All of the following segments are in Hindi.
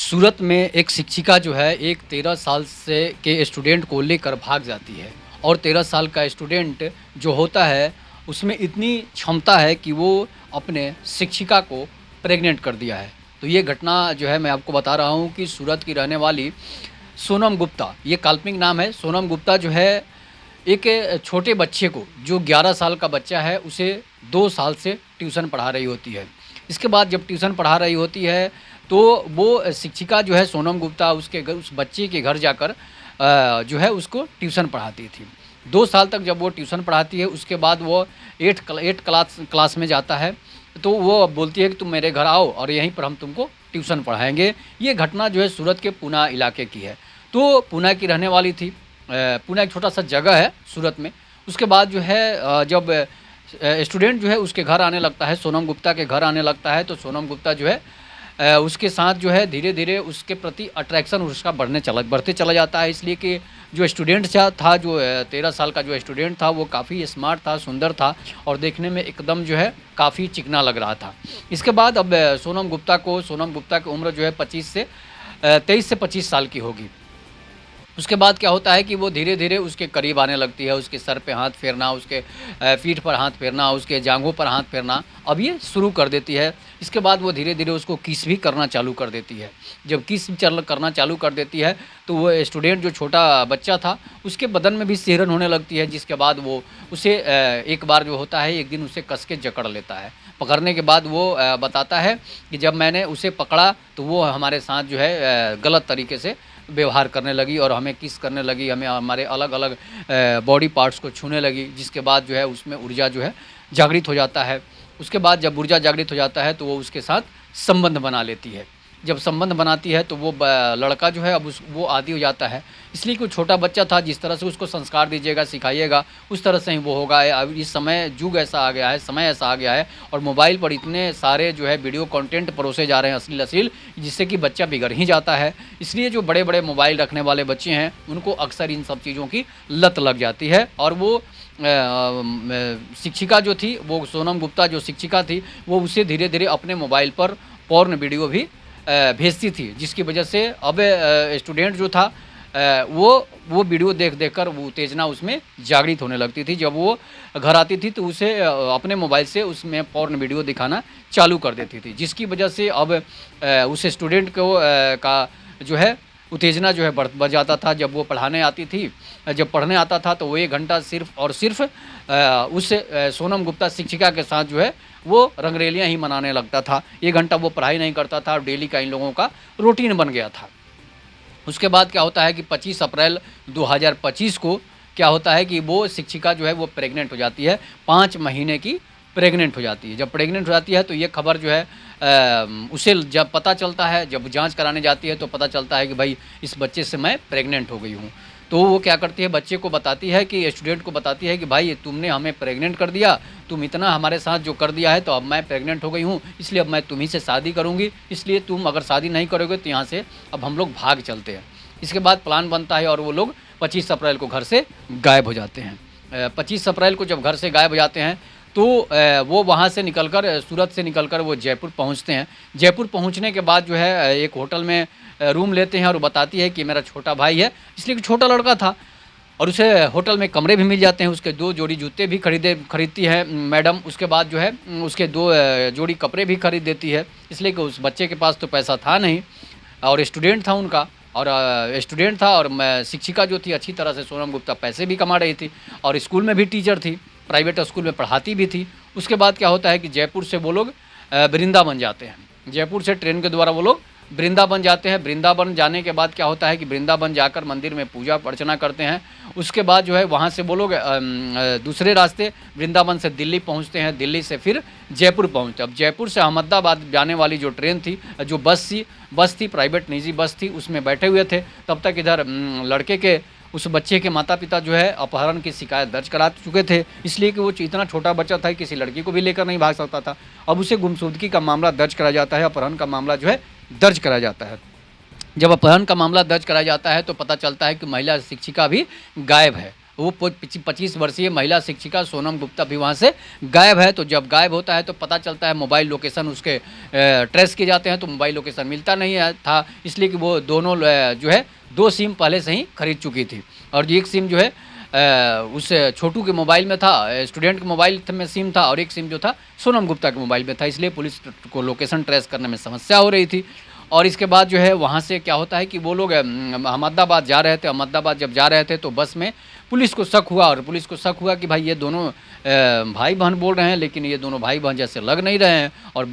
सूरत में एक शिक्षिका जो है एक 13 साल से के स्टूडेंट को लेकर भाग जाती है और 13 साल का स्टूडेंट जो होता है उसमें इतनी क्षमता है कि वो अपने शिक्षिका को प्रेग्नेंट कर दिया है। तो ये घटना जो है मैं आपको बता रहा हूँ कि सूरत की रहने वाली सोनम गुप्ता, ये काल्पनिक नाम है। सोनम गुप्ता जो है एक छोटे बच्चे को, जो 11 साल का बच्चा है, उसे 2 साल से ट्यूशन पढ़ा रही होती है। इसके बाद जब ट्यूशन पढ़ा रही होती है तो वो शिक्षिका जो है सोनम गुप्ता उस बच्चे के घर जाकर जो है उसको ट्यूशन पढ़ाती थी। 2 साल तक जब वो ट्यूशन पढ़ाती है, उसके बाद वो 8 क्लास में जाता है, तो वो बोलती है कि तुम मेरे घर आओ और यहीं पर हम तुमको ट्यूशन पढ़ाएँगे। ये घटना जो है सूरत के पूना इलाके की है। तो पूना की रहने वाली थी। पूना एक छोटा-सा जगह है सूरत में। उसके बाद जो है जब स्टूडेंट जो है उसके घर आने लगता है, सोनम गुप्ता के घर आने लगता है, तो सोनम गुप्ता जो है उसके साथ जो है धीरे-धीरे उसके प्रति अट्रैक्शन उसका बढ़ते चला जाता है, इसलिए कि जो स्टूडेंट था जो 13 साल का जो स्टूडेंट था वो काफ़ी स्मार्ट था, सुंदर था और देखने में एकदम जो है काफ़ी चिकना लग रहा था। इसके बाद अब सोनम गुप्ता की उम्र जो है 23 से 25 साल की होगी। उसके बाद क्या होता है कि वो धीरे-धीरे उसके करीब आने लगती है, उसके सर पे हाथ फेरना, उसके पीठ पर हाथ फेरना, उसके जाँघों पर हाथ फेरना, अब ये शुरू कर देती है। इसके बाद वो धीरे-धीरे उसको किस भी करना चालू कर देती है। जब करना चालू कर देती है, तो वो स्टूडेंट जो छोटा बच्चा था, उसके बदन में भी सिहरन होने लगती है, जिसके बाद वो उसे एक बार जो होता है, एक दिन उसे कस के जकड़ लेता है। पकड़ने के बाद वो बताता है कि जब मैंने उसे पकड़ा, तो वो हमारे साथ जो है गलत तरीके से व्यवहार करने लगी और हमें किस करने लगी, हमें हमारे अलग-अलग बॉडी पार्ट्स को छूने लगी, जिसके बाद जो है उसमें ऊर्जा जो है जागृत हो जाता है। उसके बाद जब ऊर्जा जागृत हो जाता है तो वो उसके साथ संबंध बना लेती है। जब संबंध बनाती है तो वो लड़का जो है अब वो आदी हो जाता है। इसलिए कि वो छोटा बच्चा था, जिस तरह से उसको संस्कार दीजिएगा, सिखाइएगा, उस तरह से ही वो होगा। अब इस समय युग ऐसा आ गया है, समय ऐसा आ गया है और मोबाइल पर इतने सारे जो है वीडियो कंटेंट परोसे जा रहे हैं अश्लील, जिससे कि बच्चा बिगड़ ही जाता है। इसलिए जो बड़े-बड़े मोबाइल रखने वाले बच्चे हैं, उनको अक्सर इन सब चीज़ों की लत लग जाती है और वो शिक्षिका जो थी, वो सोनम गुप्ता जो शिक्षिका थी, वो उसे धीरे-धीरे अपने मोबाइल पर पॉर्न वीडियो भी भेजती थी, जिसकी वजह से अब स्टूडेंट जो था वो वीडियो देख कर वो उत्तेजना उसमें जागृत होने लगती थी। जब वो घर आती थी तो उसे अपने मोबाइल से उसमें पॉर्न वीडियो दिखाना चालू कर देती थी, जिसकी वजह से अब उस स्टूडेंट को का जो है उत्तेजना जो है बढ़ जाता था। जब वो जब पढ़ने आता था तो वो 1 घंटा सिर्फ़ और सिर्फ़ उस सोनम गुप्ता शिक्षिका के साथ जो है वो रंगरेलियाँ ही मनाने लगता था। 1 घंटा वो पढ़ाई नहीं करता था और डेली का इन लोगों का रूटीन बन गया था। उसके बाद क्या होता है कि 25 अप्रैल 2025 को क्या होता है कि वो शिक्षिका जो है वो प्रेग्नेंट हो जाती है, 5 महीने की प्रेग्नेंट हो जाती है। जब प्रेग्नेंट हो जाती है तो ये खबर जो है उसे जब पता चलता है, जब जाँच कराने जाती है तो पता चलता है कि भाई इस बच्चे से मैं प्रेग्नेंट हो गई हूँ। तो वो क्या करती है, बच्चे को बताती है कि स्टूडेंट को बताती है कि भाई तुमने हमें प्रेग्नेंट कर दिया, तुम इतना हमारे साथ जो कर दिया है तो अब मैं प्रेग्नेंट हो गई हूँ, इसलिए अब मैं तुम्हीं से शादी करूँगी, इसलिए तुम अगर शादी नहीं करोगे तो यहाँ से अब हम लोग भाग चलते हैं। इसके बाद प्लान बनता है और वो लोग 25 अप्रैल को घर से गायब हो जाते हैं। 25 अप्रैल को जब घर से गायब हो जाते हैं तो वो वहाँ से निकलकर सूरत से निकलकर वो जयपुर पहुँचते हैं। जयपुर पहुँचने के बाद जो है एक होटल में रूम लेते हैं और वो बताती है कि मेरा छोटा भाई है, इसलिए कि छोटा लड़का था और उसे होटल में कमरे भी मिल जाते हैं। उसके 2 जोड़ी जूते भी खरीदती है मैडम। उसके बाद जो है उसके 2 जोड़ी कपड़े भी खरीद देती है, इसलिए कि उस बच्चे के पास तो पैसा था नहीं और स्टूडेंट था उनका और शिक्षिका जो थी अच्छी तरह से सोनम गुप्ता पैसे भी कमा रही थी और स्कूल में भी टीचर थी, प्राइवेट स्कूल में पढ़ाती भी थी। उसके बाद क्या होता है कि जयपुर से वो लोग वृंदावन जाते हैं। जयपुर से ट्रेन के द्वारा वो लोग वृंदावन जाते हैं। वृंदावन जाने के बाद क्या होता है कि वृंदावन जाकर मंदिर में पूजा अर्चना करते हैं। उसके बाद जो है वहाँ से वो लोग दूसरे रास्ते वृंदावन से दिल्ली पहुँचते हैं, दिल्ली से फिर जयपुर पहुँचते हैं। अब जयपुर से अहमदाबाद जाने वाली जो ट्रेन थी, जो बस थी प्राइवेट निजी बस थी, उसमें बैठे हुए थे। तब तक इधर लड़के के उस बच्चे के माता-पिता जो है अपहरण की शिकायत दर्ज करा चुके थे, इसलिए कि वो इतना छोटा बच्चा था, किसी लड़की को भी लेकर नहीं भाग सकता था। अब उसे गुमशुदगी का मामला दर्ज कराया जाता है, अपहरण का मामला जो है दर्ज कराया जाता है। जब अपहरण का मामला दर्ज कराया जाता है तो पता चलता है कि महिला शिक्षिका भी गायब है वो 25 वर्षीय महिला शिक्षिका सोनम गुप्ता भी वहाँ से गायब है। तो जब गायब होता है तो पता चलता है, मोबाइल लोकेशन उसके ट्रेस किए जाते हैं तो मोबाइल लोकेशन मिलता नहीं है था, इसलिए कि वो दोनों जो है 2 सिम पहले से ही खरीद चुकी थी। और एक सिम जो है उस छोटू के मोबाइल में था, स्टूडेंट के मोबाइल में सिम था, और एक सिम जो था सोनम गुप्ता के मोबाइल में था, इसलिए पुलिस को लोकेशन ट्रेस करने में समस्या हो रही थी। और इसके बाद जो है वहाँ से क्या होता है कि वो लोग अहमदाबाद जा रहे थे। अहमदाबाद जब जा रहे थे तो बस में पुलिस को शक हुआ, और पुलिस को शक हुआ कि भाई ये दोनों भाई बहन बोल रहे हैं, लेकिन ये दोनों भाई बहन जैसे लग नहीं रहे हैं। और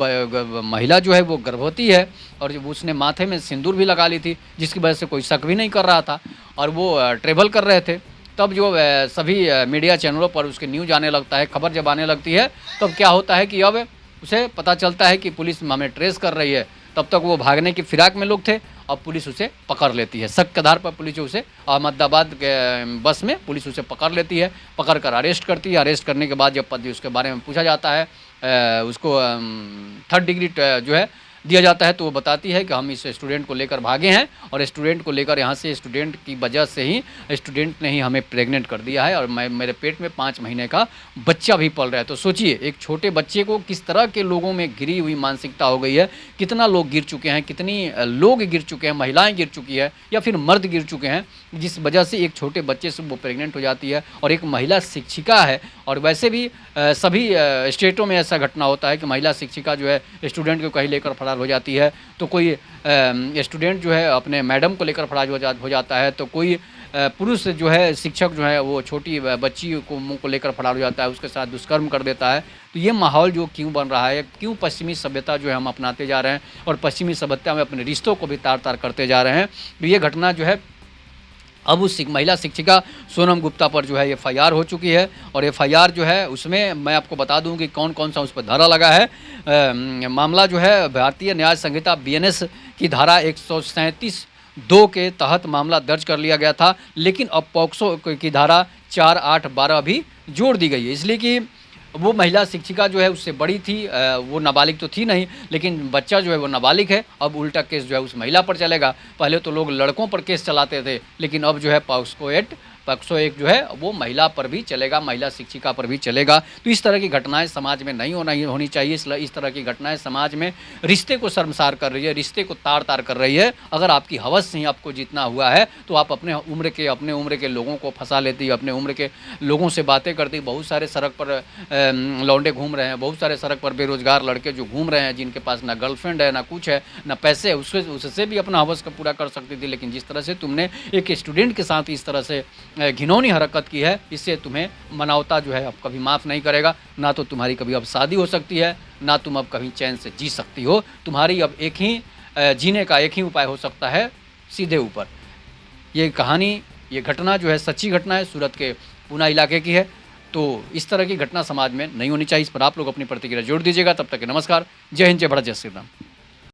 महिला जो है वो गर्भवती है, और जब उसने माथे में सिंदूर भी लगा ली थी, जिसकी वजह से कोई शक भी नहीं कर रहा था, और वो ट्रेवल कर रहे थे। तब जो सभी मीडिया चैनलों पर उसकी न्यूज़ आने लगता है, खबर जब आने लगती है, तब क्या होता है कि अब उसे पता चलता है कि पुलिस हमें ट्रेस कर रही है। तब तक वो भागने की फिराक में लोग थे, अब पुलिस उसे पकड़ लेती है। शक के आधार पर पुलिस उसे अहमदाबाद के बस में पुलिस उसे पकड़ लेती है, पकड़ कर अरेस्ट करती है। अरेस्ट करने के बाद जब उसके बारे में पूछा जाता है, उसको 3rd डिग्री जो है दिया जाता है, तो वो बताती है कि हम इस स्टूडेंट को लेकर भागे हैं, और स्टूडेंट को लेकर यहाँ से स्टूडेंट की वजह से ही स्टूडेंट ने ही हमें प्रेग्नेंट कर दिया है, और मेरे पेट में 5 महीने का बच्चा भी पल रहा है। तो सोचिए, एक छोटे बच्चे को किस तरह के लोगों में घिरी हुई मानसिकता हो गई है, कितना लोग गिर चुके हैं, कितनी लोग गिर चुके हैं, महिलाएं गिर चुकी है, या फिर मर्द गिर चुके हैं, जिस वजह से एक छोटे बच्चे से वो प्रेग्नेंट हो जाती है, और एक महिला शिक्षिका है। और वैसे भी सभी स्टेटों में ऐसा घटना होता है कि महिला शिक्षिका जो है स्टूडेंट को कहीं लेकर फरार हो जाती है, तो कोई स्टूडेंट जो है अपने मैडम को लेकर फरार हो जाता है, तो कोई पुरुष जो है शिक्षक जो है वो छोटी बच्ची को मुँह को लेकर फरार हो जाता है, उसके साथ दुष्कर्म कर देता है। तो ये माहौल जो क्यों बन रहा है, क्यों पश्चिमी सभ्यता जो है हम अपनाते जा रहे हैं, और पश्चिमी सभ्यता में अपने रिश्तों को भी तार तार करते जा रहे हैं। तो ये घटना जो है अब उस महिला शिक्षिका सोनम गुप्ता पर जो है FIR हो चुकी है, और FIR जो है उसमें मैं आपको बता दूं कि कौन कौन सा उस पर धारा लगा है। मामला जो है भारतीय न्याय संहिता BNS की धारा 137(2) के तहत मामला दर्ज कर लिया गया था, लेकिन अब पॉक्सो की धारा 4, 8, 12 भी जोड़ दी गई है, इसलिए कि वो महिला शिक्षिका जो है उससे बड़ी थी, वो नाबालिग तो थी नहीं, लेकिन बच्चा जो है वो नाबालिग है। अब उल्टा केस जो है उस महिला पर चलेगा। पहले तो लोग लड़कों पर केस चलाते थे, लेकिन अब जो है पॉक्सो एक्ट जो है वो महिला पर भी चलेगा, महिला शिक्षिका पर भी चलेगा। तो इस तरह की घटनाएं समाज में नहीं होनी चाहिए। इस तरह की घटनाएं समाज में रिश्ते को शर्मसार कर रही है, रिश्ते को तार तार कर रही है। अगर आपकी हवस से ही आपको जीतना हुआ है तो आप अपने उम्र के लोगों को फंसा लेती, अपने उम्र के लोगों से बातें करती। बहुत सारे सड़क पर लौंडे घूम रहे हैं, बहुत सारे सड़क पर बेरोजगार लड़के जो घूम रहे हैं, जिनके पास ना गर्लफ्रेंड है, ना कुछ है, ना पैसे है, उससे भी अपना हवस का पूरा कर सकती थी। लेकिन जिस तरह से तुमने एक स्टूडेंट के साथ इस तरह से घिनौनी हरकत की है, इससे तुम्हें मानवता जो है अब कभी माफ़ नहीं करेगा। ना तो तुम्हारी कभी अब शादी हो सकती है, ना तुम अब कभी चैन से जी सकती हो। तुम्हारी अब एक ही जीने का एक ही उपाय हो सकता है, सीधे ऊपर। ये कहानी, ये घटना जो है सच्ची घटना है, सूरत के पूना इलाके की है। तो इस तरह की घटना समाज में नहीं होनी चाहिए। इस पर आप लोग अपनी प्रतिक्रिया जोड़ दीजिएगा। तब तक के नमस्कार, जय हिंद, जय भारत, जय श्री राम।